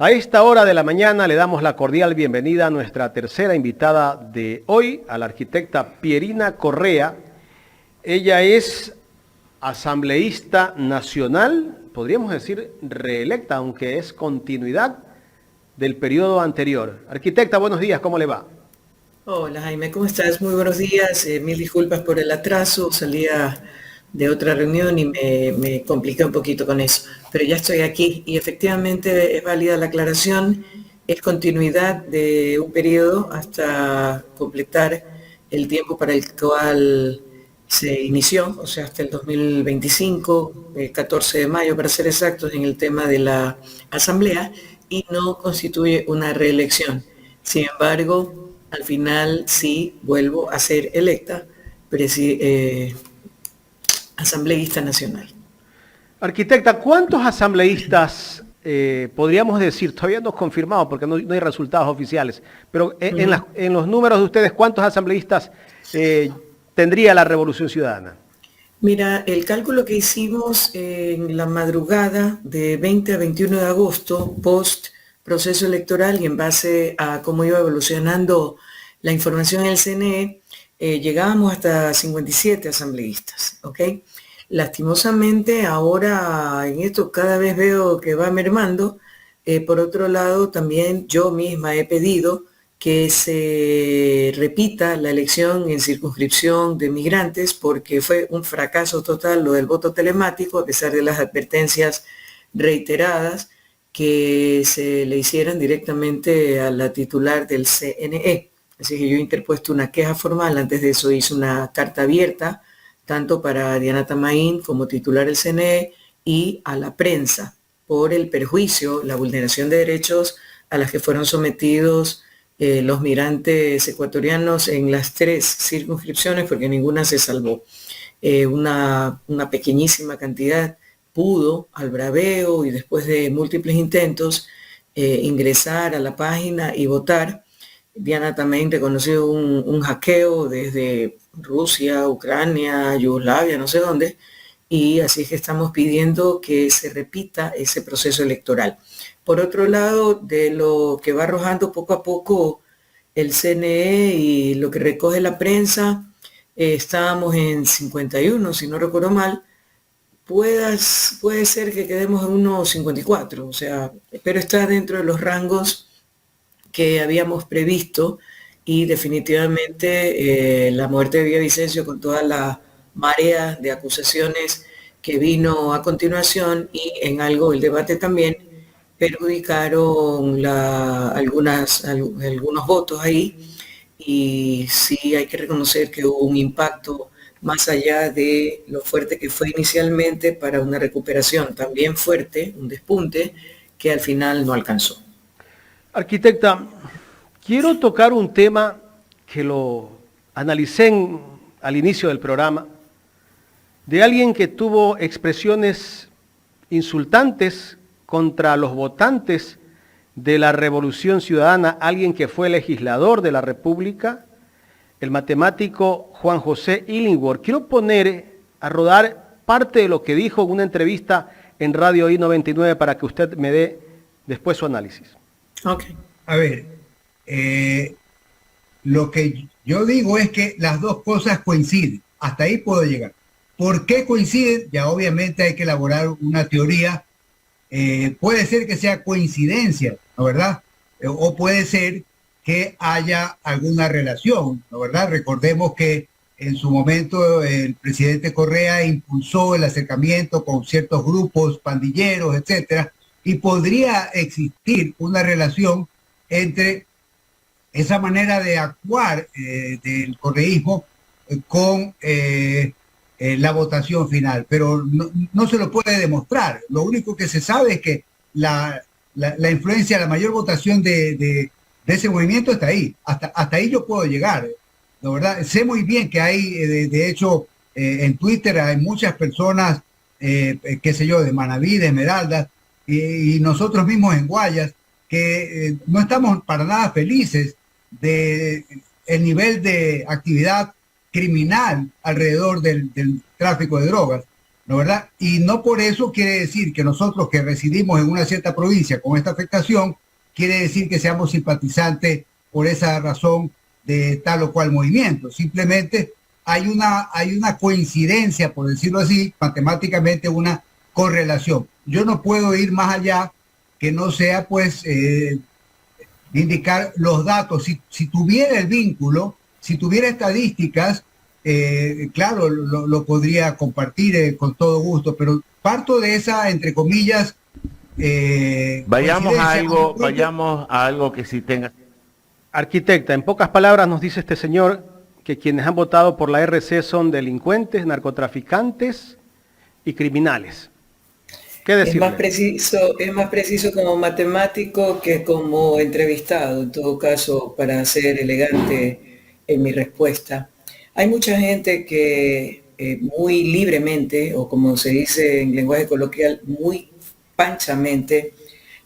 A esta hora de la mañana le damos la cordial bienvenida a nuestra tercera invitada de hoy, a la arquitecta Pierina Correa. Ella es asambleísta nacional, podríamos decir reelecta, aunque es continuidad del periodo anterior. Arquitecta, buenos días, ¿cómo le va? Hola Jaime, ¿cómo estás? Muy buenos días. Mil disculpas por el atraso. Salía de otra reunión y me compliqué un poquito con eso. Pero ya estoy aquí y efectivamente es válida la aclaración. Es continuidad de un periodo hasta completar el tiempo para el cual se inició, o sea, hasta el 2025, el 14 de mayo para ser exactos, en el tema de la asamblea y no constituye una reelección. Sin embargo, al final sí vuelvo a ser electa asambleísta nacional. Arquitecta, ¿cuántos asambleístas podríamos decir, todavía no es confirmado porque no hay resultados oficiales, pero en los números de ustedes, ¿cuántos asambleístas tendría la Revolución Ciudadana? Mira, el cálculo que hicimos en la madrugada de 20 a 21 de agosto, post proceso electoral y en base a cómo iba evolucionando la información en el CNE, llegábamos hasta 57 asambleístas, ¿ok? Lastimosamente ahora en esto cada vez veo que va mermando. Por otro lado, también yo misma he pedido que se repita la elección en circunscripción de migrantes porque fue un fracaso total lo del voto telemático, a pesar de las advertencias reiteradas que se le hicieran directamente a la titular del CNE. Así que yo he interpuesto una queja formal, antes de eso hice una carta abierta, tanto para Diana Tamain como titular del CNE y a la prensa, por el perjuicio, la vulneración de derechos a las que fueron sometidos los migrantes ecuatorianos en las 3 circunscripciones, porque ninguna se salvó. Una pequeñísima cantidad pudo, al braveo y después de múltiples intentos, ingresar a la página y votar. Diana también reconoció un hackeo desde Rusia, Ucrania, Yugoslavia, no sé dónde, y así es que estamos pidiendo que se repita ese proceso electoral. Por otro lado, de lo que va arrojando poco a poco el CNE y lo que recoge la prensa, estábamos en 51, si no recuerdo mal. Puede ser que quedemos en unos 54, o sea, pero está dentro de los rangos que habíamos previsto y definitivamente la muerte de Villavicencio con toda la marea de acusaciones que vino a continuación y en algo el debate también perjudicaron algunos votos ahí y sí hay que reconocer que hubo un impacto más allá de lo fuerte que fue inicialmente para una recuperación también fuerte, un despunte que al final no alcanzó. Arquitecta, quiero tocar un tema que lo analicé al inicio del programa, de alguien que tuvo expresiones insultantes contra los votantes de la Revolución Ciudadana, alguien que fue legislador de la República, el matemático Juan José Illingworth. Quiero poner a rodar parte de lo que dijo en una entrevista en Radio I-99 para que usted me dé después su análisis. Ok. A ver, lo que yo digo es que las dos cosas coinciden. Hasta ahí puedo llegar. ¿Por qué coinciden? Ya obviamente hay que elaborar una teoría. Puede ser que sea coincidencia, ¿no verdad? O puede ser que haya alguna relación, ¿no verdad? Recordemos que en su momento el presidente Correa impulsó el acercamiento con ciertos grupos pandilleros, etcétera, y podría existir una relación entre esa manera de actuar del correísmo con la votación final, pero no se lo puede demostrar. Lo único que se sabe es que la influencia, la mayor votación de ese movimiento está ahí. Hasta ahí yo puedo llegar, ¿no verdad? Sé muy bien que hay, de hecho, en Twitter hay muchas personas, qué sé yo, de Manaví, de Esmeraldas, y nosotros mismos en Guayas, que no estamos para nada felices de el nivel de actividad criminal alrededor del tráfico de drogas. ¿no verdad? Y no por eso quiere decir que nosotros que residimos en una cierta provincia con esta afectación, quiere decir que seamos simpatizantes por esa razón de tal o cual movimiento. Simplemente hay una coincidencia, por decirlo así, matemáticamente una correlación. Yo no puedo ir más allá que no sea, pues, indicar los datos. Si tuviera el vínculo, si tuviera estadísticas, claro, podría compartir con todo gusto, pero parto de esa, entre comillas, vayamos a algo que sí tenga. Arquitecta, en pocas palabras nos dice este señor que quienes han votado por la RC son delincuentes, narcotraficantes y criminales. ¿Qué decirle? Es más preciso como matemático que como entrevistado, en todo caso, para ser elegante en mi respuesta. Hay mucha gente que muy libremente, o como se dice en lenguaje coloquial, muy panchamente,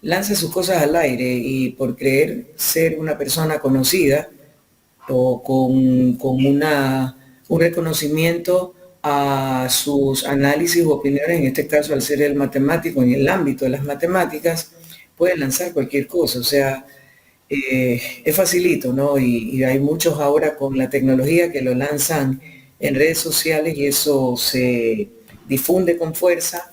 lanza sus cosas al aire y por creer ser una persona conocida o con un reconocimiento a sus análisis u opiniones, en este caso al ser el matemático en el ámbito de las matemáticas, puede lanzar cualquier cosa, o sea, es facilito, ¿no? Y hay muchos ahora con la tecnología que lo lanzan en redes sociales y eso se difunde con fuerza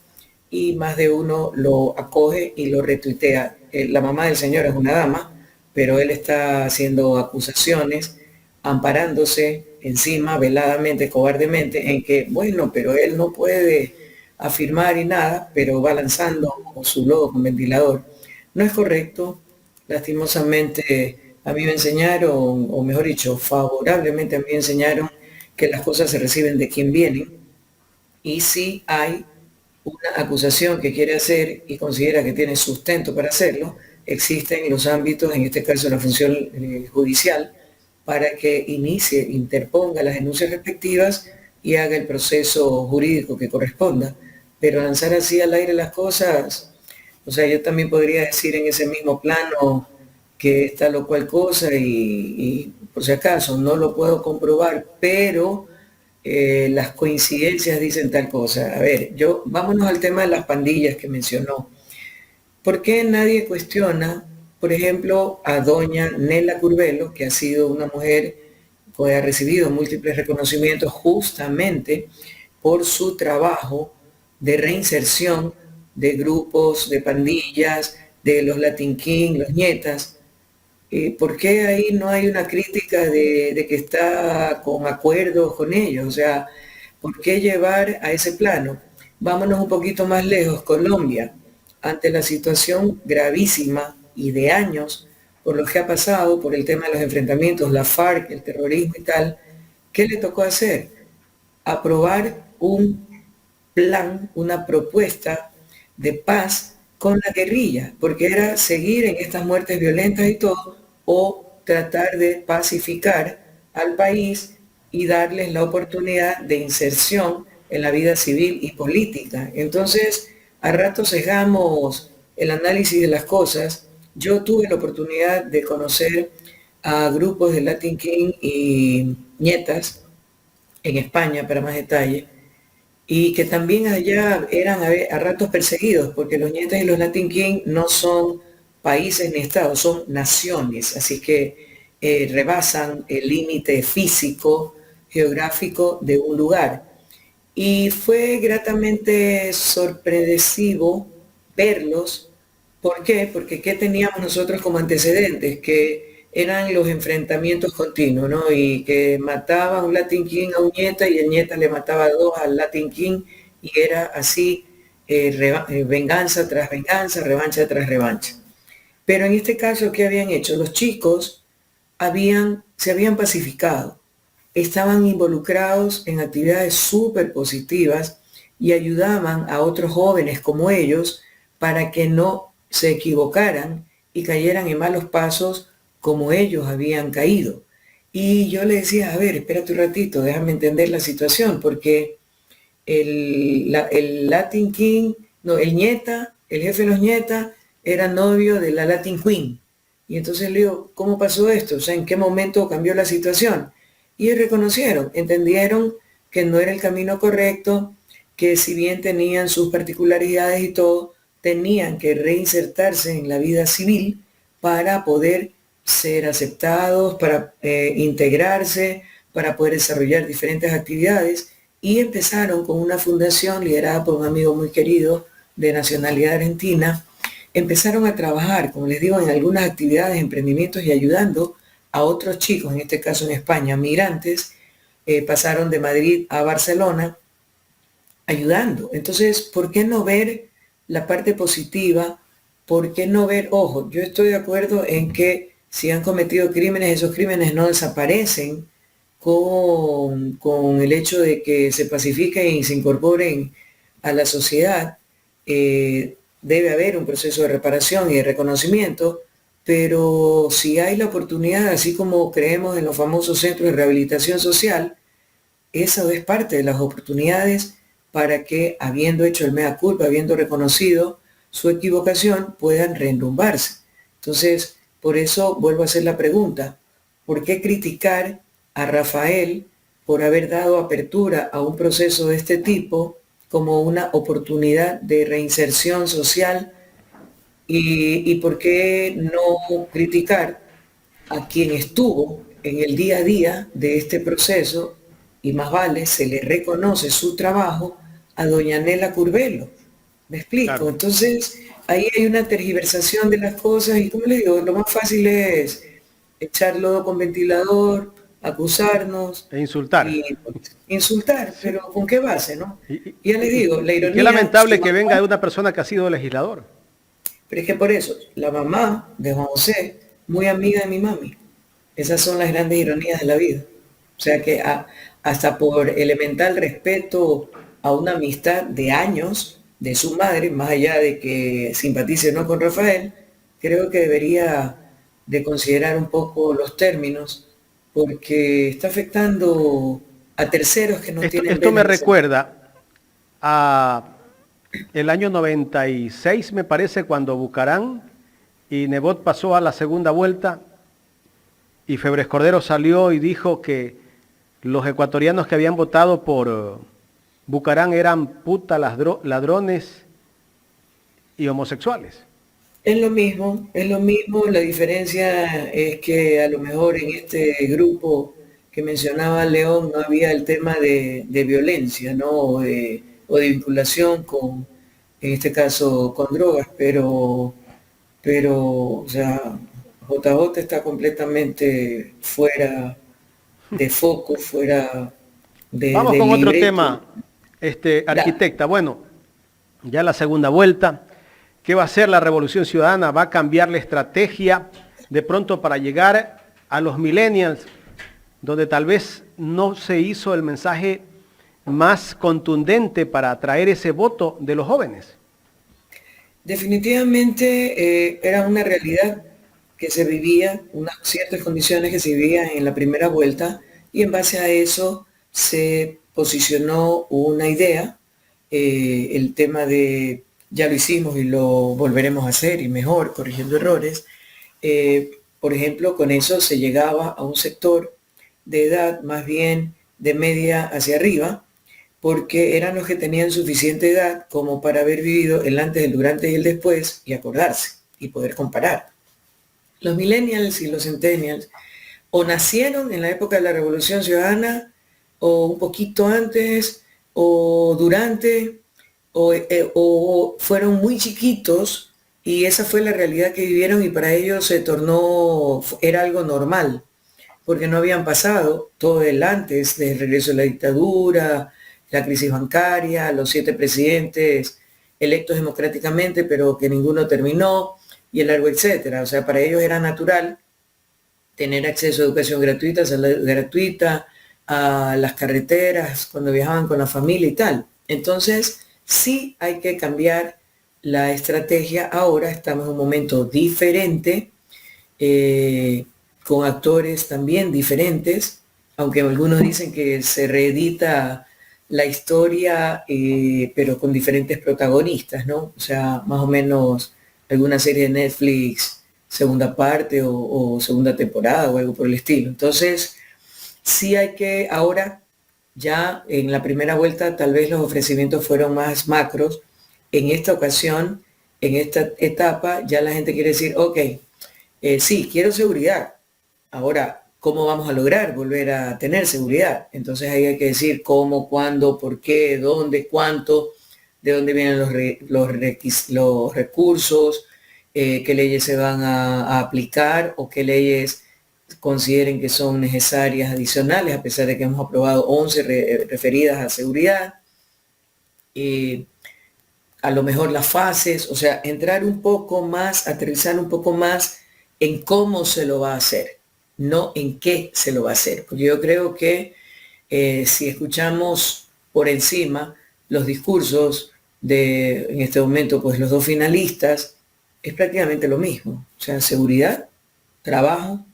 y más de uno lo acoge y lo retuitea. La mamá del señor es una dama, pero él está haciendo acusaciones, amparándose encima, veladamente, cobardemente, en que, bueno, pero él no puede afirmar y nada, pero va lanzando su lodo con ventilador. No es correcto, lastimosamente a mí me enseñaron, o mejor dicho, favorablemente a mí me enseñaron que las cosas se reciben de quien vienen, y si hay una acusación que quiere hacer y considera que tiene sustento para hacerlo, existen los ámbitos, en este caso la función judicial, para que inicie, interponga las denuncias respectivas y haga el proceso jurídico que corresponda. Pero lanzar así al aire las cosas, o sea, yo también podría decir en ese mismo plano que está lo cual cosa y por si acaso no lo puedo comprobar, pero las coincidencias dicen tal cosa. A ver, vámonos al tema de las pandillas que mencionó. ¿Por qué nadie cuestiona, por ejemplo, a doña Nela Curvelo, que ha sido una mujer que ha recibido múltiples reconocimientos justamente por su trabajo de reinserción de grupos, de pandillas, de los Latin King, los Nietas? ¿Por qué ahí no hay una crítica de que está con acuerdos con ellos? O sea, ¿por qué llevar a ese plano? Vámonos un poquito más lejos, Colombia, ante la situación gravísima y de años por lo que ha pasado, por el tema de los enfrentamientos, la FARC, el terrorismo y tal, ¿qué le tocó hacer? Aprobar un plan, una propuesta de paz con la guerrilla, porque era seguir en estas muertes violentas y todo, o tratar de pacificar al país y darles la oportunidad de inserción en la vida civil y política. Entonces, a rato sesgamos el análisis de las cosas. Yo tuve la oportunidad de conocer a grupos de Latin King y Nietas en España, para más detalle, y que también allá eran a ratos perseguidos, porque los Nietas y los Latin King no son países ni estados, son naciones, así que rebasan el límite físico, geográfico de un lugar. Y fue gratamente sorpresivo verlos. ¿Por qué? Porque ¿qué teníamos nosotros como antecedentes? Que eran los enfrentamientos continuos, ¿no? Y que mataba a un Latin King a un Nieta y el Nieta le mataba a dos al Latin King y era así venganza tras venganza, revancha tras revancha. Pero en este caso, ¿qué habían hecho? Los chicos se habían pacificado, estaban involucrados en actividades súper positivas y ayudaban a otros jóvenes como ellos para que no se equivocaran y cayeran en malos pasos como ellos habían caído. Y yo le decía, a ver, espérate un ratito, déjame entender la situación, porque el Latin King, no, el Nieta, el jefe de los Nieta, era novio de la Latin Queen. Y entonces le digo, ¿cómo pasó esto? O sea, ¿en qué momento cambió la situación? Y reconocieron, entendieron que no era el camino correcto, que si bien tenían sus particularidades y todo, tenían que reinsertarse en la vida civil para poder ser aceptados, para integrarse, para poder desarrollar diferentes actividades, y empezaron con una fundación liderada por un amigo muy querido de nacionalidad argentina. Empezaron a trabajar, como les digo, en algunas actividades, emprendimientos y ayudando a otros chicos, en este caso en España, migrantes, pasaron de Madrid a Barcelona ayudando. Entonces, ¿por qué no ver la parte positiva? ¿Por qué no ver, ojo, yo estoy de acuerdo en que si han cometido crímenes, esos crímenes no desaparecen con el hecho de que se pacifiquen y se incorporen a la sociedad? Debe haber un proceso de reparación y de reconocimiento, pero si hay la oportunidad, así como creemos en los famosos centros de rehabilitación social, eso es parte de las oportunidades para que, habiendo hecho el mea culpa, habiendo reconocido su equivocación, puedan reenrumbarse. Entonces, por eso vuelvo a hacer la pregunta: ¿por qué criticar a Rafael por haber dado apertura a un proceso de este tipo como una oportunidad de reinserción social? ¿Y por qué no criticar a quien estuvo en el día a día de este proceso, y más vale se le reconoce su trabajo, a doña Nela Curvelo? ¿Me explico? Claro. Entonces, ahí hay una tergiversación de las cosas y, como les digo, lo más fácil es echar lodo con ventilador, acusarnos E insultar. y insultar, pero ¿con qué base, no? Ya les digo, la y ironía... qué lamentable su que mamá, venga de una persona que ha sido legislador. pero es que por eso, la mamá de Juan José, muy amiga de mi mami. Esas son las grandes ironías de la vida. O sea que hasta por elemental respeto a una amistad de años de su madre, más allá de que simpatice o no con Rafael, creo que debería de considerar un poco los términos, porque está afectando a terceros que no tienen Esto me venas. recuerda a el año 96, me parece, cuando Bucarán y Nebot pasó a la segunda vuelta y Febres Cordero salió y dijo que los ecuatorianos que habían votado por Bucarán eran putas, ladrones y homosexuales. Es lo mismo, la diferencia es que a lo mejor en este grupo que mencionaba León no había el tema de violencia, ¿no? O de vinculación con, en este caso, con drogas, o sea, JJ está completamente fuera de foco, fuera Vamos del con otro libreto. tema, arquitecta. Bueno, ya la segunda vuelta. ¿Qué va a hacer la Revolución Ciudadana? ¿Va a cambiar la estrategia de pronto para llegar a los millennials, donde tal vez no se hizo el mensaje más contundente para atraer ese voto de los jóvenes? Definitivamente era una realidad que se vivía, unas ciertas condiciones que se vivían en la primera vuelta, y en base a eso se posicionó una idea, el tema de ya lo hicimos y lo volveremos a hacer y mejor, corrigiendo errores. Por ejemplo, con eso se llegaba a un sector de edad más bien de media hacia arriba, porque eran los que tenían suficiente edad como para haber vivido el antes, el durante y el después y acordarse y poder comparar. Los millennials y los centennials o nacieron en la época de la Revolución Ciudadana, o un poquito antes, o durante, o fueron muy chiquitos y esa fue la realidad que vivieron, y para ellos se tornó, era algo normal, porque no habían pasado todo el antes del regreso de la dictadura, la crisis bancaria, los 7 presidentes electos democráticamente, pero que ninguno terminó, y el largo etcétera. O sea, para ellos era natural tener acceso a educación gratuita, salud gratuita, a las carreteras, cuando viajaban con la familia y tal. Entonces, sí hay que cambiar la estrategia. Ahora estamos en un momento diferente, con actores también diferentes, aunque algunos dicen que se reedita la historia, pero con diferentes protagonistas, ¿no? O sea, más o menos alguna serie de Netflix, segunda parte o segunda temporada o algo por el estilo. Entonces, sí hay que ahora Ya en la primera vuelta tal vez los ofrecimientos fueron más macros. En esta ocasión, en esta etapa, ya la gente quiere decir, ok, sí, quiero seguridad. Ahora, ¿cómo vamos a lograr volver a tener seguridad? Entonces ahí hay que decir cómo, cuándo, por qué, dónde, cuánto, de dónde vienen los recursos, qué leyes se van a aplicar o qué leyes consideren que son necesarias adicionales, a pesar de que hemos aprobado 11 referidas a seguridad. A lo mejor las fases, o sea, entrar un poco más, aterrizar un poco más en cómo se lo va a hacer, no en qué se lo va a hacer. Porque yo creo que si escuchamos por encima los discursos de, en este momento, pues los dos finalistas, es prácticamente lo mismo. O sea, seguridad, trabajo,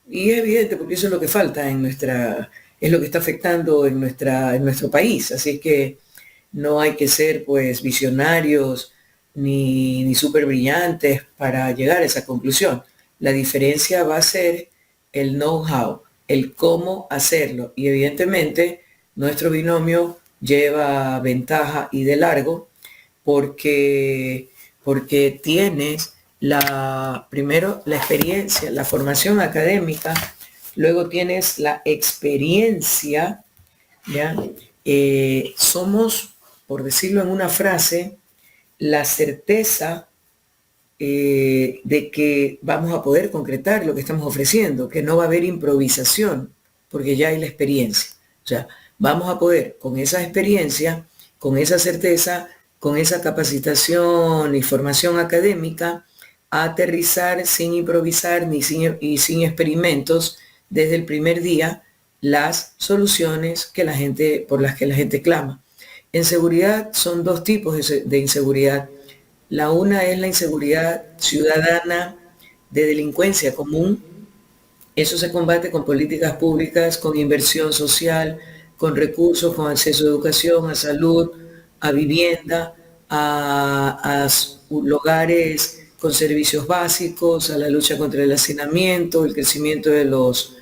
y es evidente porque eso es lo que falta en nuestra, es lo que está afectando en nuestro país. Así es que no hay que ser pues visionarios ni súper brillantes para llegar a esa conclusión. La diferencia va a ser el know-how, el cómo hacerlo. Y evidentemente nuestro binomio lleva ventaja y de largo porque tienes primero la experiencia, la formación académica, luego tienes la experiencia, ¿ya? Somos, por decirlo en una frase, la certeza de que vamos a poder concretar lo que estamos ofreciendo, que no va a haber improvisación, porque ya hay la experiencia. O sea, vamos a poder, con esa experiencia, con esa certeza, con esa capacitación y formación académica, aterrizar sin improvisar y sin experimentos desde el primer día las soluciones por las que la gente clama. En seguridad son dos tipos de inseguridad. La una es la inseguridad ciudadana de delincuencia común. Eso se combate con políticas públicas, con inversión social, con recursos, con acceso a educación, a salud, a vivienda, a lugares con servicios básicos, a la lucha contra el hacinamiento, el crecimiento de los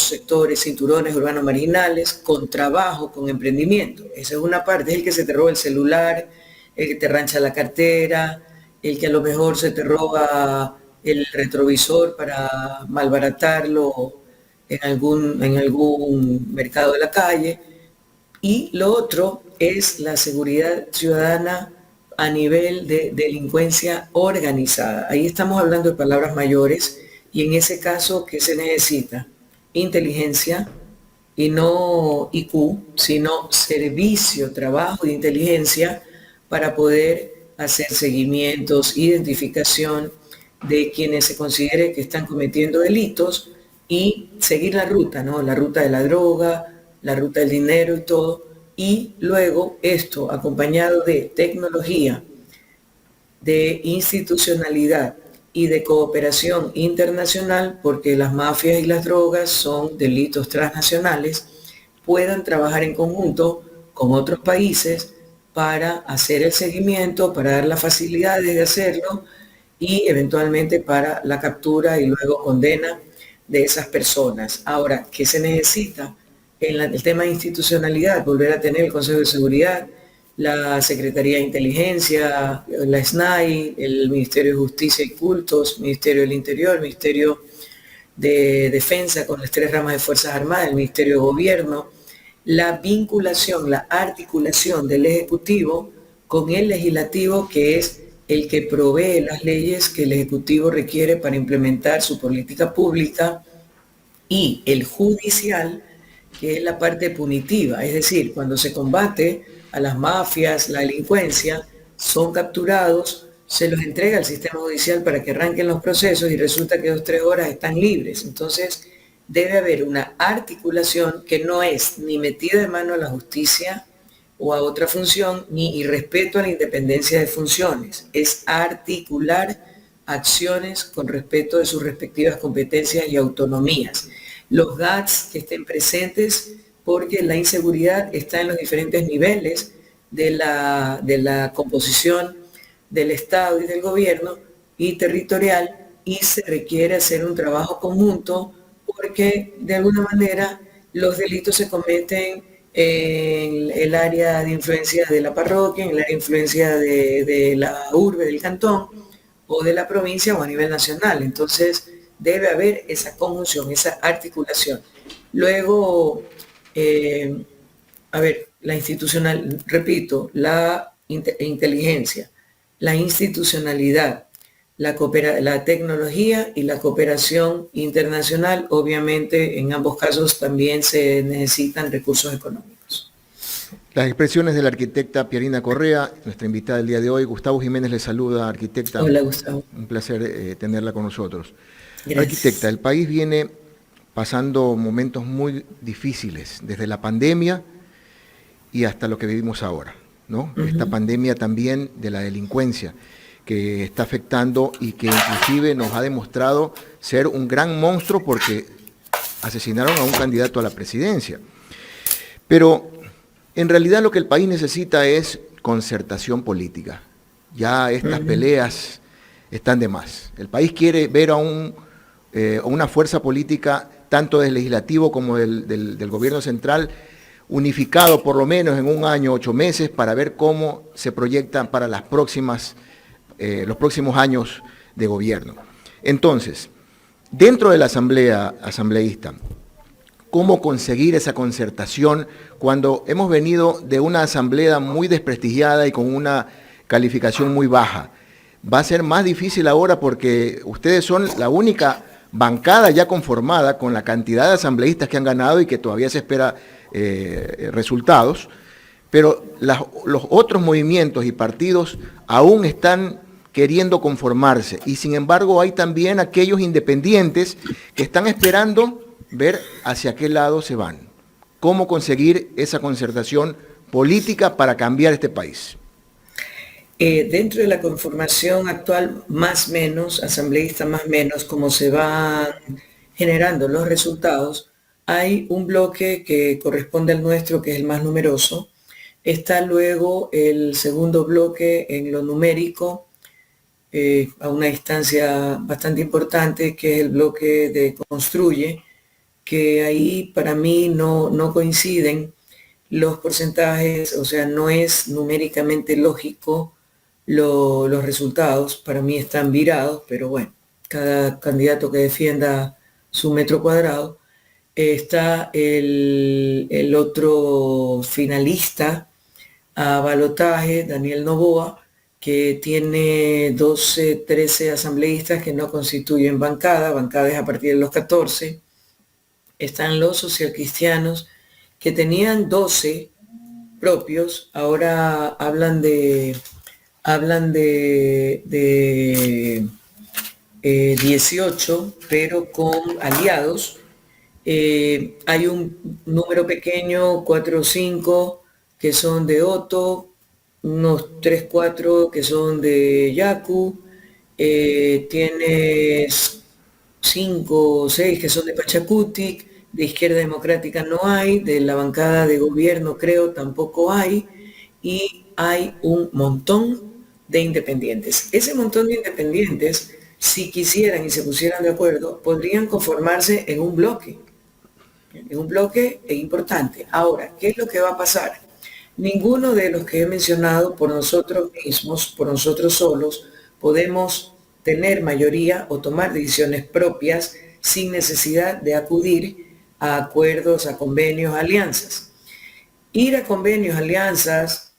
sectores cinturones urbanos marginales, con trabajo, con emprendimiento. Esa es una parte, es el que se te roba el celular, el que te rancha la cartera, el que a lo mejor se te roba el retrovisor para malbaratarlo en algún mercado de la calle. Y lo otro es la seguridad ciudadana a nivel de delincuencia organizada. Ahí estamos hablando de palabras mayores y en ese caso, ¿qué se necesita? Inteligencia y no IQ, sino servicio, trabajo de inteligencia para poder hacer seguimientos, identificación de quienes se considere que están cometiendo delitos y seguir la ruta, ¿no? La ruta de la droga, la ruta del dinero y todo, y luego esto acompañado de tecnología, de institucionalidad y de cooperación internacional, porque las mafias y las drogas son delitos transnacionales, puedan trabajar en conjunto con otros países para hacer el seguimiento, para dar las facilidades de hacerlo y eventualmente para la captura y luego condena de esas personas. Ahora, ¿qué se necesita? En el tema de institucionalidad, volver a tener el Consejo de Seguridad, la Secretaría de Inteligencia, la SNAI, el Ministerio de Justicia y Cultos, Ministerio del Interior, Ministerio de Defensa con las 3 ramas de Fuerzas Armadas, el Ministerio de Gobierno, la vinculación, la articulación del Ejecutivo con el Legislativo, que es el que provee las leyes que el Ejecutivo requiere para implementar su política pública, y el Judicial, que es la parte punitiva, es decir, cuando se combate a las mafias, la delincuencia, son capturados, se los entrega al sistema judicial para que arranquen los procesos y resulta que 2 o 3 horas están libres. Entonces, debe haber una articulación que no es ni metida de mano a la justicia o a otra función, ni irrespeto a la independencia de funciones. Es articular acciones con respeto de sus respectivas competencias y autonomías. Los GATS que estén presentes, porque la inseguridad está en los diferentes niveles de la composición del Estado y del gobierno y territorial, y se requiere hacer un trabajo conjunto porque de alguna manera los delitos se cometen en el área de influencia de la parroquia, en el área de influencia de la urbe, del cantón, o de la provincia o a nivel nacional. Entonces, debe haber esa conjunción, esa articulación. Luego, la institucional, repito, la inteligencia, la institucionalidad, la tecnología y la cooperación internacional. Obviamente, en ambos casos también se necesitan recursos económicos. Las expresiones de la arquitecta Pierina Correa, nuestra invitada del día de hoy. Gustavo Jiménez le saluda, arquitecta. Hola, Gustavo. Un placer tenerla con nosotros. Gracias. Arquitecta, el país viene pasando momentos muy difíciles, desde la pandemia y hasta lo que vivimos ahora, ¿no? Esta pandemia también de la delincuencia, que está afectando y que inclusive nos ha demostrado ser un gran monstruo porque asesinaron a un candidato a la presidencia. Pero en realidad lo que el país necesita es concertación política. Ya estas peleas están de más. El país quiere ver a una fuerza política, tanto del legislativo como del gobierno central, unificado por lo menos en 1 año, 8 meses, para ver cómo se proyectan para los próximos años de gobierno. Entonces, dentro de la asambleísta, ¿cómo conseguir esa concertación cuando hemos venido de una asamblea muy desprestigiada y con una calificación muy baja? Va a ser más difícil ahora porque ustedes son la única bancada ya conformada con la cantidad de asambleístas que han ganado y que todavía se espera resultados, pero los otros movimientos y partidos aún están queriendo conformarse, y sin embargo hay también aquellos independientes que están esperando ver hacia qué lado se van. ¿Cómo conseguir esa concertación política para cambiar este país? Dentro de la conformación actual, más menos, asambleísta más menos, como se van generando los resultados, hay un bloque que corresponde al nuestro, que es el más numeroso. Está luego el segundo bloque en lo numérico, a una distancia bastante importante, que es el bloque de Construye, que ahí para mí no coinciden los porcentajes, o sea, no es numéricamente lógico los resultados. Para mí están virados, pero bueno, cada candidato que defienda su metro cuadrado. Está el otro finalista a balotaje, Daniel Noboa, que tiene 12, 13 asambleístas que no constituyen bancada es a partir de los 14. Están los socialcristianos, que tenían 12 propios, ahora hablan de 18, pero con aliados. Hay un número pequeño, 4 o 5, que son de Otto, unos 3, 4 que son de Yacu, tienes 5 o 6 que son de Pachacutic, de Izquierda Democrática no hay, de la bancada de gobierno creo tampoco hay, y hay un montón de independientes. Ese montón de independientes, si quisieran y se pusieran de acuerdo, podrían conformarse en un bloque importante. Ahora, ¿qué es lo que va a pasar? Ninguno de los que he mencionado, por nosotros mismos, por nosotros solos, podemos tener mayoría o tomar decisiones propias sin necesidad de acudir a acuerdos, a convenios, a alianzas. Ir a convenios, alianzas,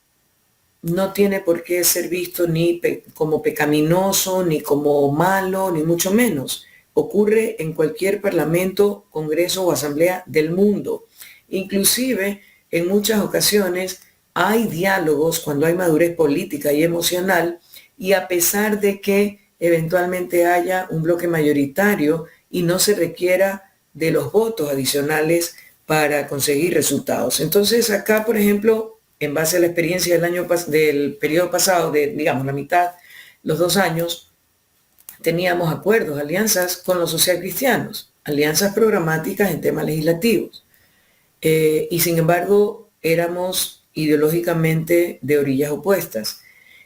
no tiene por qué ser visto ni como pecaminoso, ni como malo, ni mucho menos. Ocurre en cualquier parlamento, congreso o asamblea del mundo. Inclusive, en muchas ocasiones, hay diálogos cuando hay madurez política y emocional, y a pesar de que eventualmente haya un bloque mayoritario y no se requiera de los votos adicionales para conseguir resultados. Entonces, acá, por ejemplo, en base a la experiencia del periodo pasado, digamos, la mitad, los 2 años, teníamos acuerdos, alianzas con los socialcristianos, alianzas programáticas en temas legislativos. Y sin embargo, éramos ideológicamente de orillas opuestas.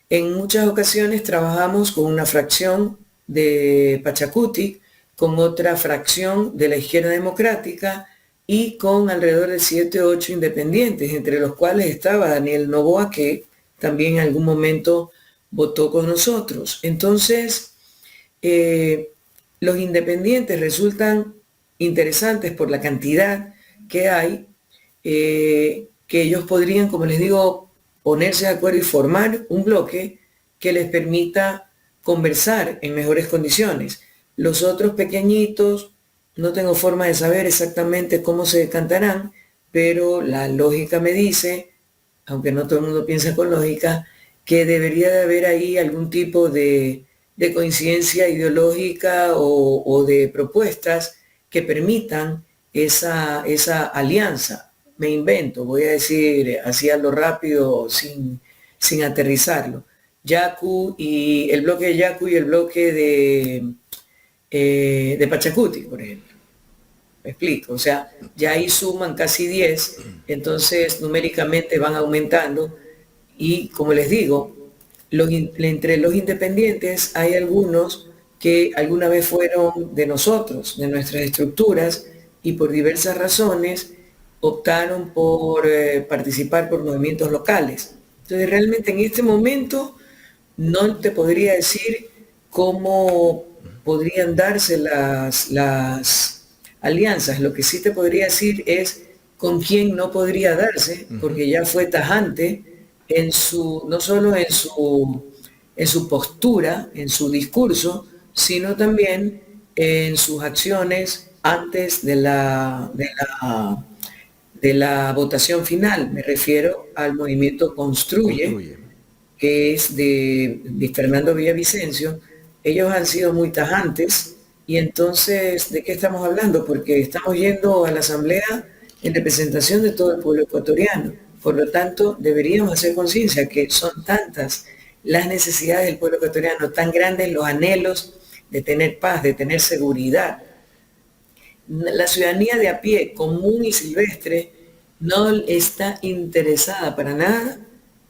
En muchas ocasiones trabajamos con una fracción de Pachacutic, con otra fracción de la Izquierda Democrática, y con alrededor de 7 o 8 independientes, entre los cuales estaba Daniel Noboa, que también en algún momento votó con nosotros. Entonces, los independientes resultan interesantes por la cantidad que hay, que ellos podrían, como les digo, ponerse de acuerdo y formar un bloque que les permita conversar en mejores condiciones. Los otros pequeñitos, no tengo forma de saber exactamente cómo se decantarán, pero la lógica me dice, aunque no todo el mundo piensa con lógica, que debería de haber ahí algún tipo de coincidencia ideológica o de propuestas que permitan esa alianza. Me invento, voy a decir así a lo rápido, sin aterrizarlo. Yacu y el bloque de Yacu y el bloque de Pachacuti, por ejemplo. Me explico, o sea, ya ahí suman casi 10, entonces numéricamente van aumentando y como les digo, entre los independientes hay algunos que alguna vez fueron de nosotros, de nuestras estructuras, y por diversas razones optaron por participar por movimientos locales. Entonces realmente en este momento no te podría decir cómo podrían darse las alianzas. Lo que sí te podría decir es con quién no podría darse, porque ya fue tajante en no solo en su postura, en su discurso, sino también en sus acciones antes de la votación final. Me refiero al movimiento Construye, que es de Fernando Villavicencio. Ellos han sido muy tajantes y entonces, ¿de qué estamos hablando? Porque estamos yendo a la asamblea en representación de todo el pueblo ecuatoriano. Por lo tanto, deberíamos hacer conciencia que son tantas las necesidades del pueblo ecuatoriano, tan grandes los anhelos de tener paz, de tener seguridad. La ciudadanía de a pie, común y silvestre, no está interesada para nada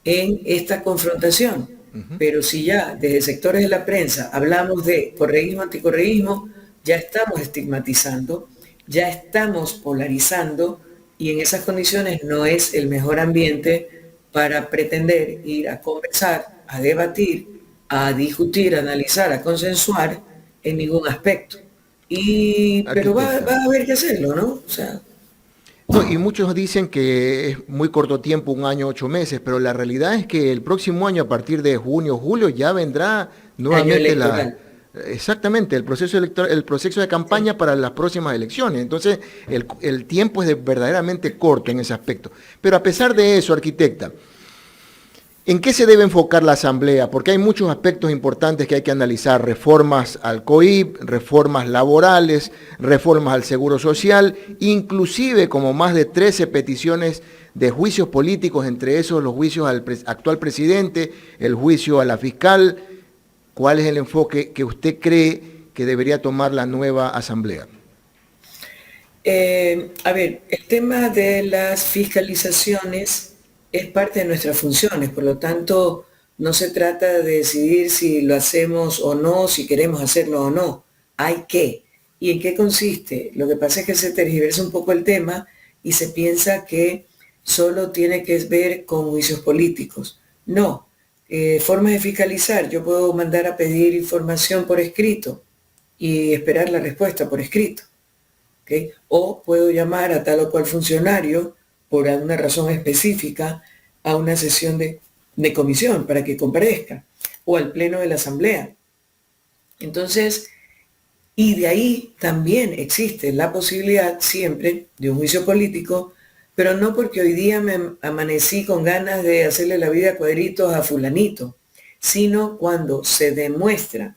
en esta confrontación. Pero si ya desde sectores de la prensa hablamos de correísmo, anticorreísmo, ya estamos estigmatizando, ya estamos polarizando, y en esas condiciones no es el mejor ambiente para pretender ir a conversar, a debatir, a discutir, a analizar, a consensuar en ningún aspecto. Pero va a haber que hacerlo, ¿no? O sea, no, y muchos dicen que es muy corto tiempo, 1 año, 8 meses, pero la realidad es que el próximo año, a partir de junio, julio, ya vendrá nuevamente exactamente, el proceso electoral, el proceso de campaña para las próximas elecciones. Entonces, el tiempo es verdaderamente corto en ese aspecto. Pero a pesar de eso, arquitecta, ¿en qué se debe enfocar la Asamblea? Porque hay muchos aspectos importantes que hay que analizar: reformas al COIP, reformas laborales, reformas al Seguro Social, inclusive como más de 13 peticiones de juicios políticos, entre esos los juicios al actual presidente, el juicio a la fiscal. ¿Cuál es el enfoque que usted cree que debería tomar la nueva Asamblea? A ver, el tema de las fiscalizaciones es parte de nuestras funciones, por lo tanto, no se trata de decidir si lo hacemos o no, si queremos hacerlo o no. Hay que. ¿Y en qué consiste? Lo que pasa es que se tergiversa un poco el tema y se piensa que solo tiene que ver con juicios políticos. No. Formas de fiscalizar. Yo puedo mandar a pedir información por escrito y esperar la respuesta por escrito. ¿Okay? O puedo llamar a tal o cual funcionario por alguna razón específica a una sesión de comisión para que comparezca, o al pleno de la asamblea. Entonces, y de ahí también existe la posibilidad siempre de un juicio político, pero no porque hoy día me amanecí con ganas de hacerle la vida a cuadritos a fulanito, sino cuando se demuestra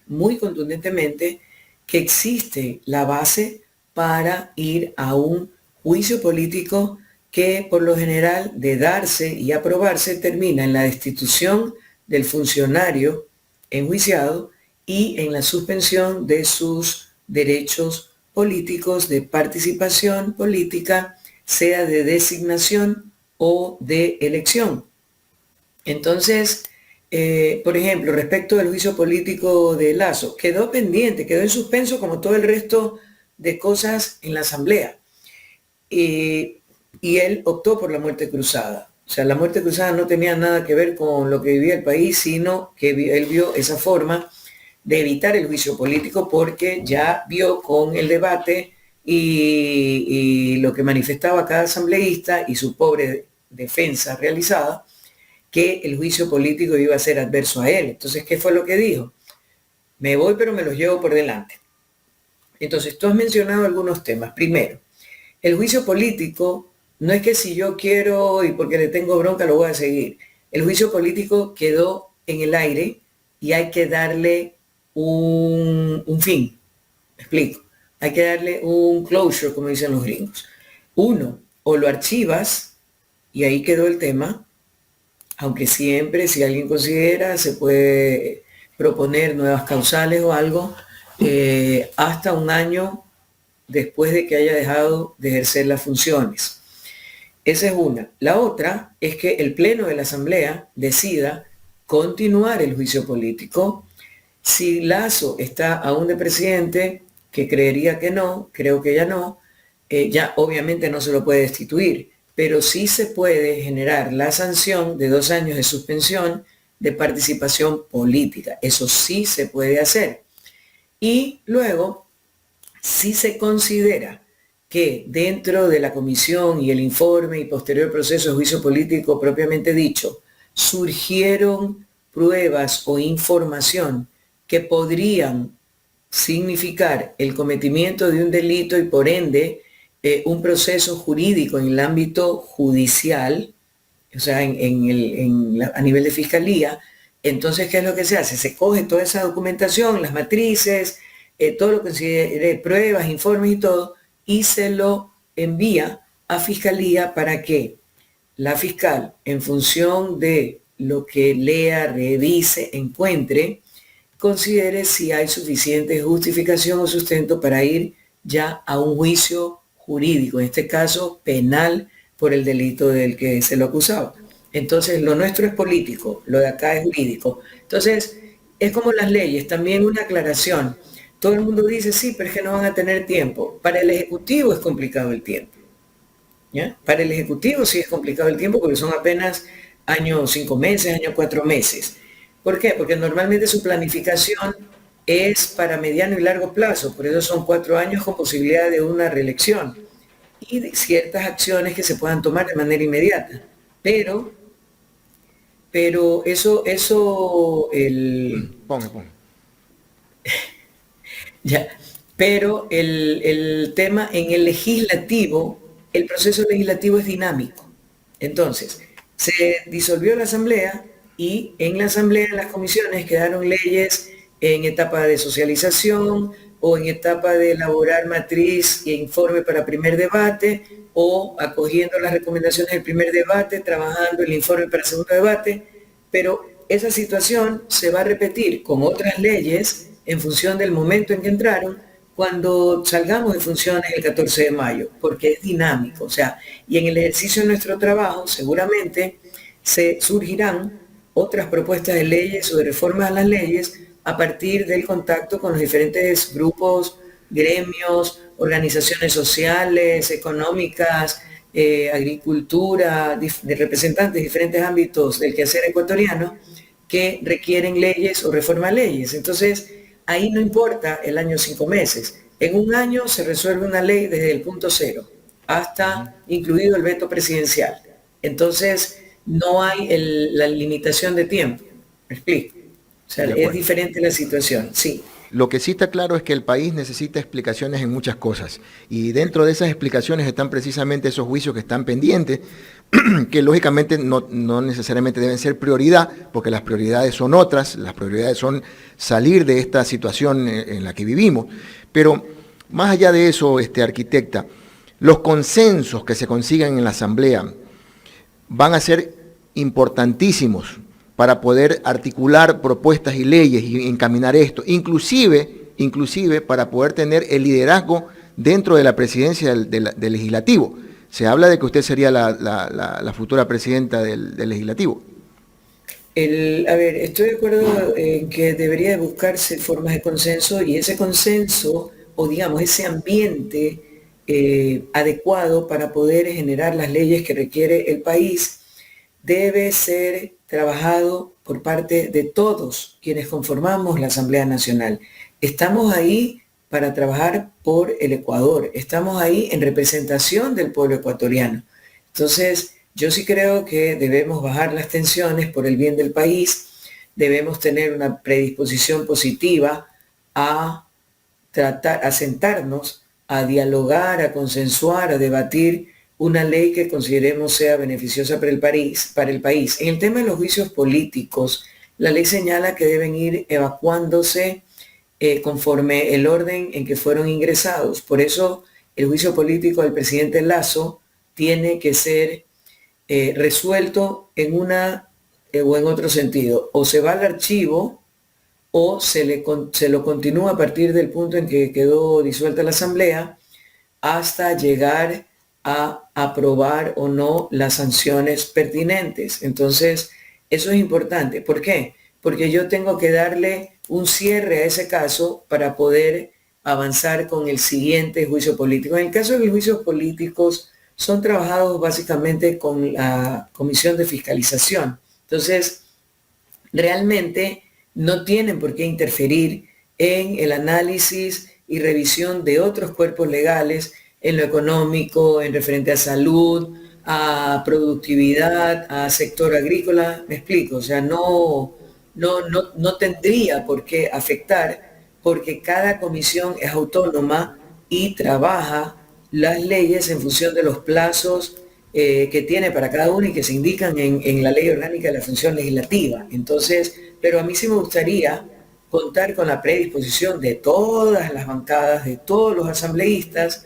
muy contundentemente que existe la base para ir a un juicio político que por lo general, de darse y aprobarse, termina en la destitución del funcionario enjuiciado y en la suspensión de sus derechos políticos de participación política, sea de designación o de elección. Entonces, por ejemplo, respecto del juicio político de Lasso, quedó pendiente, quedó en suspenso como todo el resto de cosas en la Asamblea. y él optó por la muerte cruzada. O sea, la muerte cruzada no tenía nada que ver con lo que vivía el país, sino que él vio esa forma de evitar el juicio político porque ya vio con el debate y lo que manifestaba cada asambleísta y su pobre defensa realizada, que el juicio político iba a ser adverso a él. Entonces, ¿qué fue lo que dijo? Me voy, pero me los llevo por delante. Entonces, tú has mencionado algunos temas. Primero, el juicio político no es que si yo quiero y porque le tengo bronca lo voy a seguir. El juicio político quedó en el aire y hay que darle un fin. ¿Me explico? Hay que darle un closure, como dicen los gringos. Uno, o lo archivas y ahí quedó el tema, aunque siempre, si alguien considera, se puede proponer nuevas causales o algo, hasta un año después de que haya dejado de ejercer las funciones. Esa es una. La otra es que el Pleno de la Asamblea decida continuar el juicio político. Si Lasso está aún de presidente, que creería que no, creo que ya no, ya obviamente no se lo puede destituir, pero sí se puede generar la sanción de 2 años de suspensión de participación política. Eso sí se puede hacer. Y luego, si se considera que dentro de la comisión y el informe y posterior proceso de juicio político propiamente dicho, surgieron pruebas o información que podrían significar el cometimiento de un delito y por ende un proceso jurídico en el ámbito judicial, o sea, a nivel de fiscalía, entonces, ¿qué es lo que se hace? Se coge toda esa documentación, las matrices, todo lo que considere pruebas, informes y todo, y se lo envía a fiscalía para que la fiscal, en función de lo que lea, revise, encuentre, considere si hay suficiente justificación o sustento para ir ya a un juicio jurídico, en este caso penal, por el delito del que se lo acusaba. Entonces, lo nuestro es político, lo de acá es jurídico. Entonces, es como las leyes, también una aclaración. Todo el mundo dice, sí, pero es que no van a tener tiempo. Para el Ejecutivo es complicado el tiempo. ¿Ya? Para el Ejecutivo sí es complicado el tiempo porque son apenas año 5 meses, año 4 meses. ¿Por qué? Porque normalmente su planificación es para mediano y largo plazo, por eso son 4 años con posibilidad de una reelección y de ciertas acciones que se puedan tomar de manera inmediata. Pero ya, pero el tema en el legislativo, el proceso legislativo es dinámico. Entonces, se disolvió la Asamblea y en la Asamblea, en las comisiones, quedaron leyes en etapa de socialización o en etapa de elaborar matriz e informe para primer debate o acogiendo las recomendaciones del primer debate, trabajando el informe para segundo debate, pero esa situación se va a repetir con otras leyes en función del momento en que entraron cuando salgamos de funciones el 14 de mayo, porque es dinámico, o sea, y en el ejercicio de nuestro trabajo seguramente se surgirán otras propuestas de leyes o de reformas a las leyes a partir del contacto con los diferentes grupos, gremios, organizaciones sociales, económicas, agricultura, de representantes de diferentes ámbitos del quehacer ecuatoriano que requieren leyes o reforma a leyes. Entonces, ahí no importa el año 5 meses. En un año se resuelve una ley desde el punto cero hasta incluido el veto presidencial. Entonces, no hay la limitación de tiempo. ¿Me explico? O sea, es diferente la situación, sí. Lo que sí está claro es que el país necesita explicaciones en muchas cosas y dentro de esas explicaciones están precisamente esos juicios que están pendientes, que lógicamente no necesariamente deben ser prioridad, porque las prioridades son otras, las prioridades son salir de esta situación en la que vivimos. Pero más allá de eso, arquitecta, los consensos que se consigan en la Asamblea van a ser importantísimos para poder articular propuestas y leyes y encaminar esto, inclusive para poder tener el liderazgo dentro de la presidencia del legislativo. Se habla de que usted sería la futura presidenta del legislativo. Estoy de acuerdo en que debería buscarse formas de consenso y ese consenso, o digamos, ese ambiente adecuado para poder generar las leyes que requiere el país debe ser trabajado por parte de todos quienes conformamos la Asamblea Nacional. Estamos ahí para trabajar por el Ecuador, estamos ahí en representación del pueblo ecuatoriano. Entonces, yo sí creo que debemos bajar las tensiones por el bien del país, debemos tener una predisposición positiva a tratar, a sentarnos, a dialogar, a consensuar, a debatir una ley que consideremos sea beneficiosa para el país. En el tema de los juicios políticos, la ley señala que deben ir evacuándose conforme el orden en que fueron ingresados. Por eso el juicio político del presidente Lasso tiene que ser resuelto en una o en otro sentido. O se va al archivo o se lo continúa a partir del punto en que quedó disuelta la Asamblea hasta llegar a aprobar o no las sanciones pertinentes. Entonces, eso es importante. ¿Por qué? Porque yo tengo que darle un cierre a ese caso para poder avanzar con el siguiente juicio político. En el caso de los juicios políticos, son trabajados básicamente con la Comisión de Fiscalización. Entonces, realmente no tienen por qué interferir en el análisis y revisión de otros cuerpos legales en lo económico, en referente a salud, a productividad, a sector agrícola. Me explico, o sea, no tendría por qué afectar porque cada comisión es autónoma y trabaja las leyes en función de los plazos que tiene para cada uno y que se indican en la Ley Orgánica de la Función Legislativa. Entonces, pero a mí sí me gustaría contar con la predisposición de todas las bancadas, de todos los asambleístas,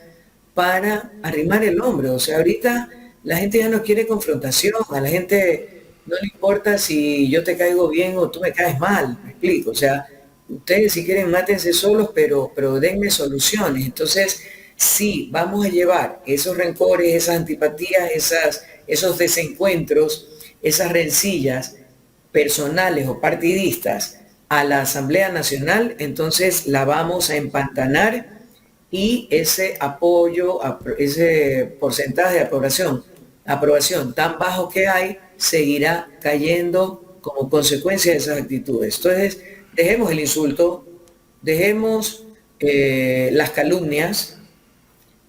para arrimar el hombro. O sea, ahorita la gente ya no quiere confrontación, a la gente no le importa si yo te caigo bien o tú me caes mal, me explico. O sea, ustedes si quieren mátense solos, pero denme soluciones. Entonces, sí, vamos a llevar esos rencores, esas antipatías, esos desencuentros, esas rencillas personales o partidistas a la Asamblea Nacional, entonces la vamos a empantanar y ese apoyo, ese porcentaje de aprobación tan bajo que hay, seguirá cayendo como consecuencia de esas actitudes. Entonces, dejemos el insulto, dejemos las calumnias,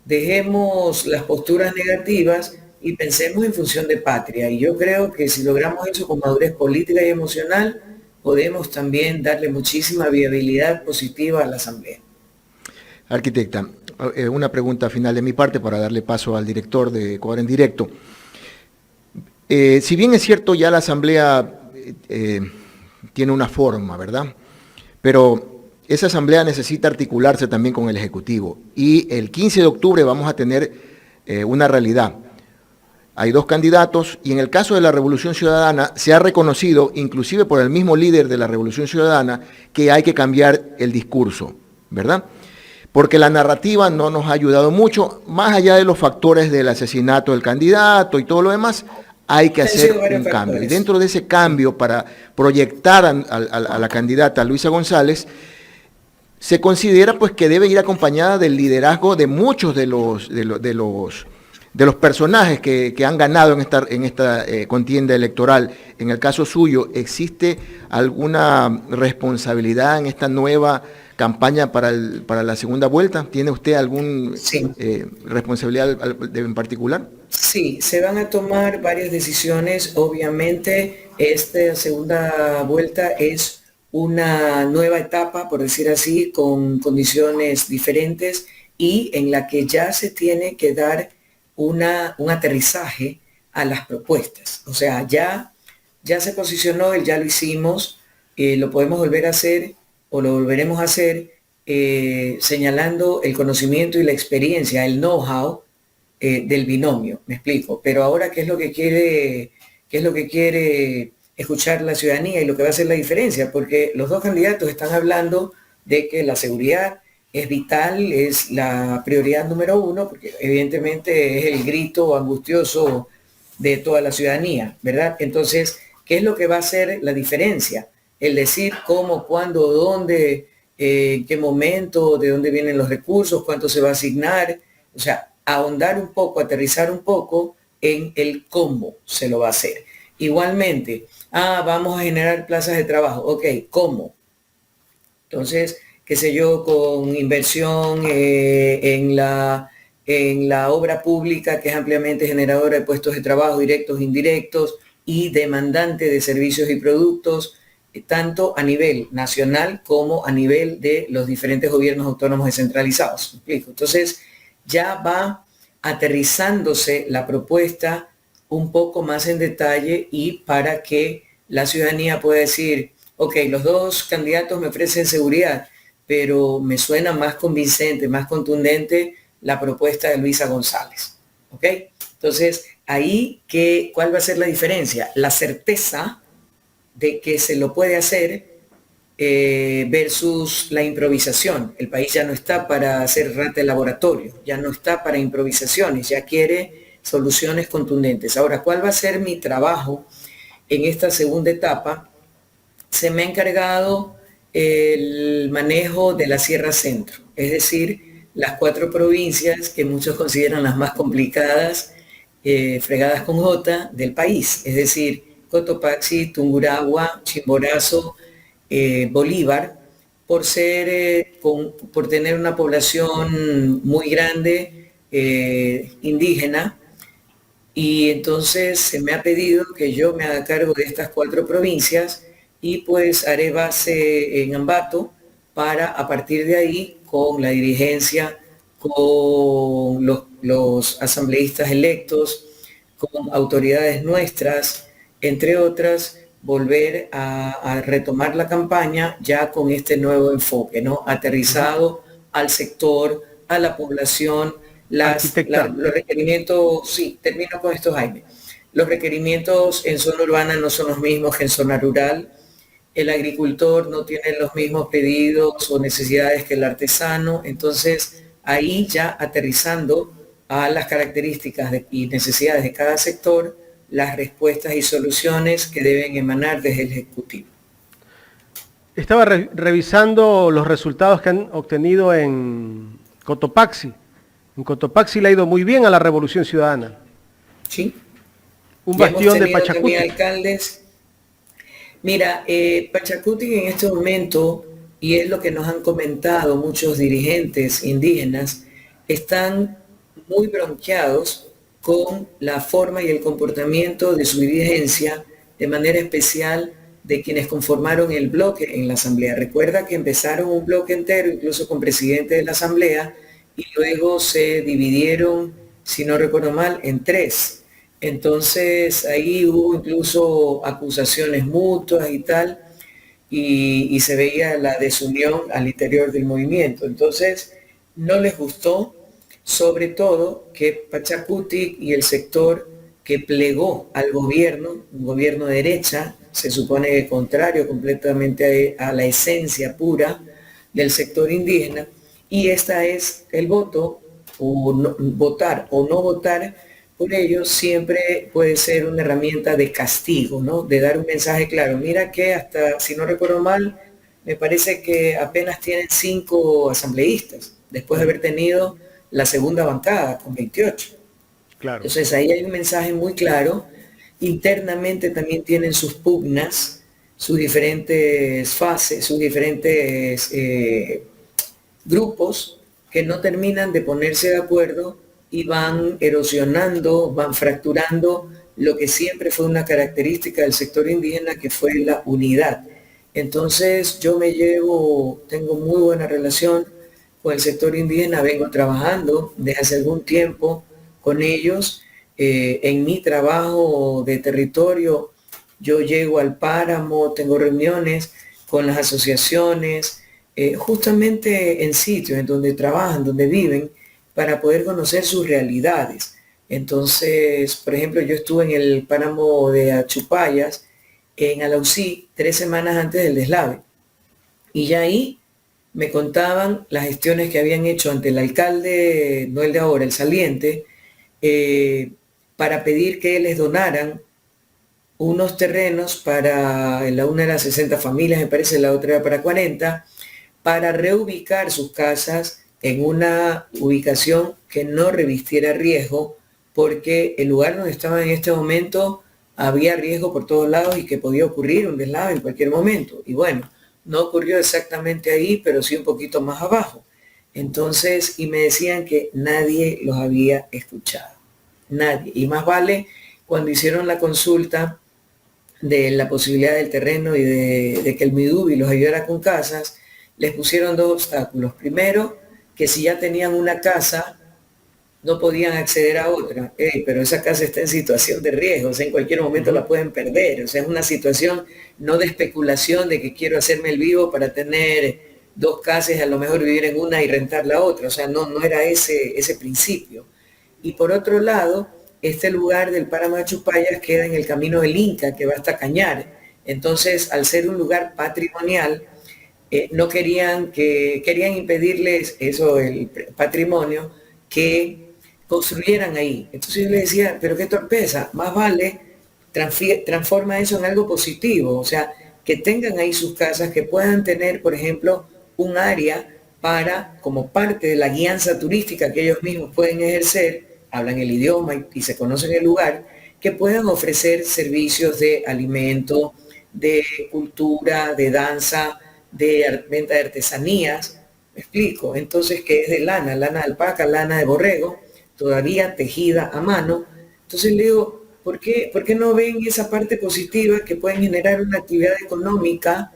dejemos las posturas negativas y pensemos en función de patria. Y yo creo que si logramos eso con madurez política y emocional, podemos también darle muchísima viabilidad positiva a la Asamblea. Arquitecta, una pregunta final de mi parte para darle paso al director de Ecuador en Directo. Si bien es cierto, ya la Asamblea tiene una forma, ¿verdad? Pero esa Asamblea necesita articularse también con el Ejecutivo. Y el 15 de octubre vamos a tener una realidad. Hay dos candidatos y en el caso de la Revolución Ciudadana se ha reconocido, inclusive por el mismo líder de la Revolución Ciudadana, que hay que cambiar el discurso, ¿verdad? Porque la narrativa no nos ha ayudado mucho, más allá de los factores del asesinato del candidato y todo lo demás, hay que hacer un cambio. Y dentro de ese cambio, para proyectar a la candidata Luisa González, se considera pues que debe ir acompañada del liderazgo de muchos de los personajes que han ganado en esta contienda electoral. En el caso suyo, ¿existe alguna responsabilidad en esta nueva campaña para la segunda vuelta? ¿Tiene usted alguna responsabilidad en particular? Sí, se van a tomar varias decisiones. Obviamente, esta segunda vuelta es una nueva etapa, por decir así, con condiciones diferentes y en la que ya se tiene que dar un aterrizaje a las propuestas. O sea, ya se posicionó, ya lo hicimos, lo podemos volver a hacer o lo volveremos a hacer señalando el conocimiento y la experiencia, el know-how del binomio, me explico. Pero ahora, ¿qué es lo que quiere escuchar la ciudadanía y lo que va a hacer la diferencia? Porque los dos candidatos están hablando de que la seguridad es vital, es la prioridad número uno, porque evidentemente es el grito angustioso de toda la ciudadanía, ¿verdad? Entonces, ¿qué es lo que va a hacer la diferencia? El decir cómo, cuándo, dónde, en qué momento, de dónde vienen los recursos, cuánto se va a asignar, O sea, ahondar un poco, aterrizar un poco en el cómo se lo va a hacer. Igualmente, vamos a generar plazas de trabajo. Ok, ¿cómo? Entonces, qué sé yo, con inversión en la obra pública, que es ampliamente generadora de puestos de trabajo directos, indirectos y demandante de servicios y productos, tanto a nivel nacional como a nivel de los diferentes gobiernos autónomos descentralizados. ¿Me explico? Entonces, ya va aterrizándose la propuesta un poco más en detalle y para que la ciudadanía pueda decir, ok, los dos candidatos me ofrecen seguridad, pero me suena más convincente, más contundente la propuesta de Luisa González. ¿Ok? Entonces, ahí, ¿cuál va a ser la diferencia? La certeza de que se lo puede hacer versus la improvisación. El país ya no está para hacer rata de laboratorio, ya no está para improvisaciones, ya quiere soluciones contundentes. Ahora, ¿cuál va a ser mi trabajo en esta segunda etapa? Se me ha encargado el manejo de la Sierra Centro, es decir, las 4 provincias que muchos consideran las más complicadas, fregadas con J, del país, es decir, Cotopaxi, Tungurahua, Chimborazo, Bolívar, por tener una población muy grande indígena, y entonces se me ha pedido que yo me haga cargo de estas 4 provincias y pues haré base en Ambato para a partir de ahí con la dirigencia, con los asambleístas electos, con autoridades nuestras, entre otras, volver a retomar la campaña ya con este nuevo enfoque, ¿no? Aterrizado al sector, a la población, los requerimientos, sí, termino con esto, Jaime. Los requerimientos en zona urbana no son los mismos que en zona rural. El agricultor no tiene los mismos pedidos o necesidades que el artesano. Entonces, ahí ya aterrizando a las características y necesidades de cada sector, las respuestas y soluciones que deben emanar desde el Ejecutivo. Estaba revisando los resultados que han obtenido en Cotopaxi. En Cotopaxi le ha ido muy bien a la Revolución Ciudadana. Sí. Un bastión de Pachacuti. Alcaldes. Mira, Pachacuti en este momento, y es lo que nos han comentado muchos dirigentes indígenas, están muy bronqueados con la forma y el comportamiento de su dirigencia, de manera especial de quienes conformaron el bloque en la Asamblea. Recuerda que empezaron un bloque entero, incluso con presidente de la Asamblea, y luego se dividieron, si no recuerdo mal, en 3. Entonces ahí hubo incluso acusaciones mutuas y tal, y se veía la desunión al interior del movimiento. Entonces no les gustó, sobre todo que Pachacuti y el sector que plegó al gobierno, un gobierno de derecha, se supone contrario completamente a la esencia pura del sector indígena, y esta es el voto, o no, votar o no votar por ellos siempre puede ser una herramienta de castigo, ¿no? De dar un mensaje claro. Mira que hasta, si no recuerdo mal, me parece que apenas tienen 5 asambleístas, después de haber tenido la segunda bancada con 28. Claro. Entonces ahí hay un mensaje muy claro. Internamente también tienen sus pugnas, sus diferentes fases, sus diferentes grupos que no terminan de ponerse de acuerdo y van erosionando, van fracturando lo que siempre fue una característica del sector indígena, que fue la unidad. Entonces yo tengo muy buena relación con el sector indígena, vengo trabajando desde hace algún tiempo con ellos. En mi trabajo de territorio, yo llego al páramo, tengo reuniones con las asociaciones, justamente en sitios en donde trabajan, donde viven, para poder conocer sus realidades. Entonces, por ejemplo, yo estuve en el páramo de Achupayas, en Alausí, 3 semanas antes del deslave. Y ya ahí me contaban las gestiones que habían hecho ante el alcalde, no el de ahora, el saliente, para pedir que les donaran unos terrenos para, la una era 60 familias, me parece, la otra era para 40, para reubicar sus casas en una ubicación que no revistiera riesgo, porque el lugar donde estaban en este momento había riesgo por todos lados y que podía ocurrir un deslave en cualquier momento. Y bueno, no ocurrió exactamente ahí, pero sí un poquito más abajo. Entonces, y me decían que nadie los había escuchado, nadie. Y más vale, cuando hicieron la consulta de la posibilidad del terreno y de que el Midubi los ayudara con casas, les pusieron dos obstáculos. Primero, que si ya tenían una casa, no podían acceder a otra. Pero esa casa está en situación de riesgo, o sea, en cualquier momento la pueden perder. O sea, es una situación no de especulación de que quiero hacerme el vivo para tener dos casas, a lo mejor vivir en una y rentar la otra. O sea, no era ese principio. Y por otro lado, este lugar del Páramo de Chupayas queda en el camino del Inca, que va hasta Cañar. Entonces, al ser un lugar patrimonial, no querían impedirles eso, el patrimonio, que construyeran ahí. Entonces yo les decía, pero qué torpeza, más vale transforma eso en algo positivo, o sea, que tengan ahí sus casas, que puedan tener, por ejemplo, un área para, como parte de la guianza turística que ellos mismos pueden ejercer, hablan el idioma y se conocen el lugar, que puedan ofrecer servicios de alimento, de cultura, de danza, de venta de artesanías, me explico, entonces que es de lana de alpaca, lana de borrego, todavía tejida a mano. Entonces le digo, ¿por qué no ven esa parte positiva que pueden generar una actividad económica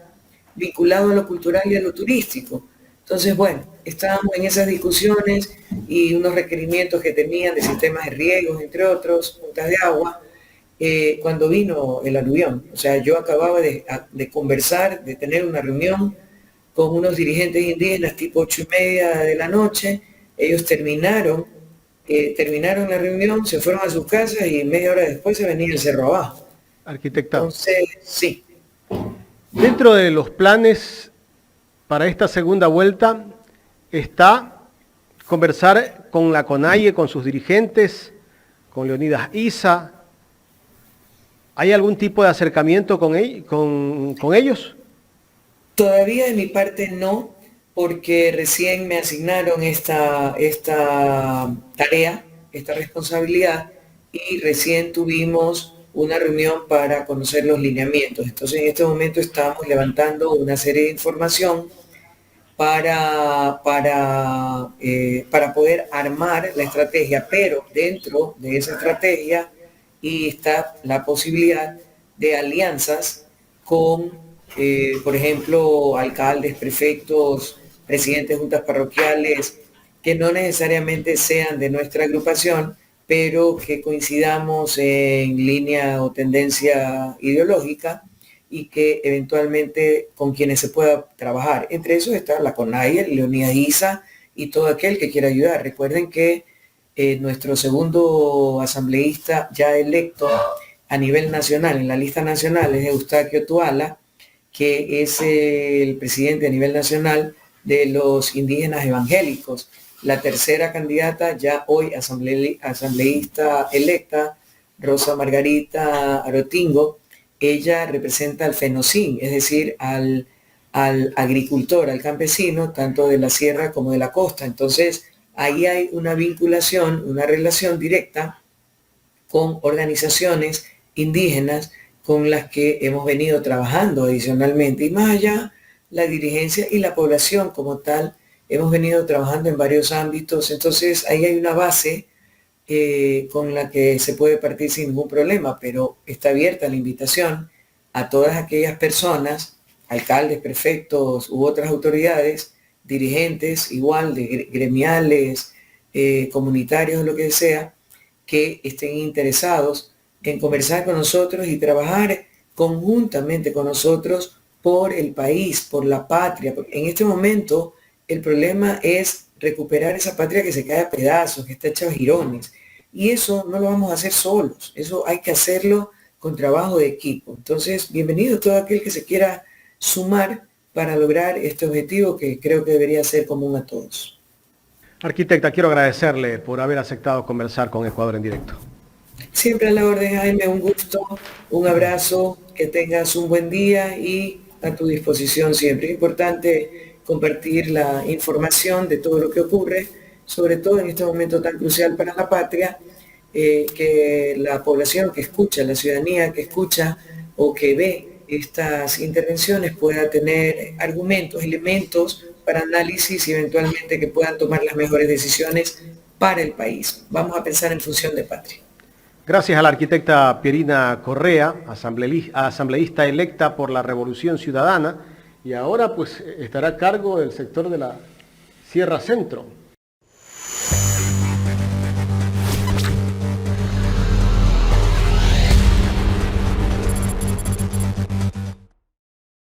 vinculada a lo cultural y a lo turístico? Entonces, bueno, estábamos en esas discusiones y unos requerimientos que tenían de sistemas de riegos, entre otros, puntas de agua, cuando vino el aluvión. O sea, yo acababa de conversar, de tener una reunión con unos dirigentes indígenas tipo 8:30 de la noche. Ellos terminaron la reunión, se fueron a sus casas y media hora después se venía el cerro abajo. Arquitecta. Entonces, sí. Dentro de los planes para esta segunda vuelta está conversar con la CONAIE, con sus dirigentes, con Leonidas Issa. ¿Hay algún tipo de acercamiento con ellos? Todavía de mi parte no, porque recién me asignaron esta tarea, esta responsabilidad, y recién tuvimos una reunión para conocer los lineamientos. Entonces en este momento estamos levantando una serie de información para poder armar la estrategia, pero dentro de esa estrategia y está la posibilidad de alianzas con, por ejemplo, alcaldes, prefectos, presidentes de juntas parroquiales, que no necesariamente sean de nuestra agrupación, pero que coincidamos en línea o tendencia ideológica y que eventualmente con quienes se pueda trabajar. Entre esos está la CONAIE, Leonidas Issa y todo aquel que quiera ayudar. Recuerden que nuestro segundo asambleísta ya electo a nivel nacional, en la lista nacional, es Eustaquio Tuala, que es el presidente a nivel nacional de los indígenas evangélicos. La tercera candidata, ya hoy asambleísta electa, Rosa Margarita Arotingo, ella representa al FENOCIN, es decir, al agricultor, al campesino, tanto de la sierra como de la costa. Entonces, ahí hay una vinculación, una relación directa con organizaciones indígenas con las que hemos venido trabajando adicionalmente. Y más allá, la dirigencia y la población como tal, hemos venido trabajando en varios ámbitos. Entonces, ahí hay una base con la que se puede partir sin ningún problema, pero está abierta la invitación a todas aquellas personas, alcaldes, prefectos u otras autoridades, dirigentes igual de gremiales, comunitarios, lo que sea, que estén interesados en conversar con nosotros y trabajar conjuntamente con nosotros por el país, por la patria. Porque en este momento el problema es recuperar esa patria que se cae a pedazos, que está hecha a jirones. Y eso no lo vamos a hacer solos, eso hay que hacerlo con trabajo de equipo. Entonces, bienvenido todo aquel que se quiera sumar para lograr este objetivo que creo que debería ser común a todos. Arquitecta, quiero agradecerle por haber aceptado conversar con Ecuador en Directo. Siempre a la orden, Jaime, un gusto, un abrazo, que tengas un buen día y a tu disposición siempre. Es importante compartir la información de todo lo que ocurre, sobre todo en este momento tan crucial para la patria, que la población que escucha, la ciudadanía que escucha o que ve estas intervenciones pueda tener argumentos, elementos para análisis y eventualmente que puedan tomar las mejores decisiones para el país. Vamos a pensar en función de patria. Gracias a la arquitecta Pierina Correa, asambleísta electa por la Revolución Ciudadana, y ahora pues estará a cargo del sector de la Sierra Centro.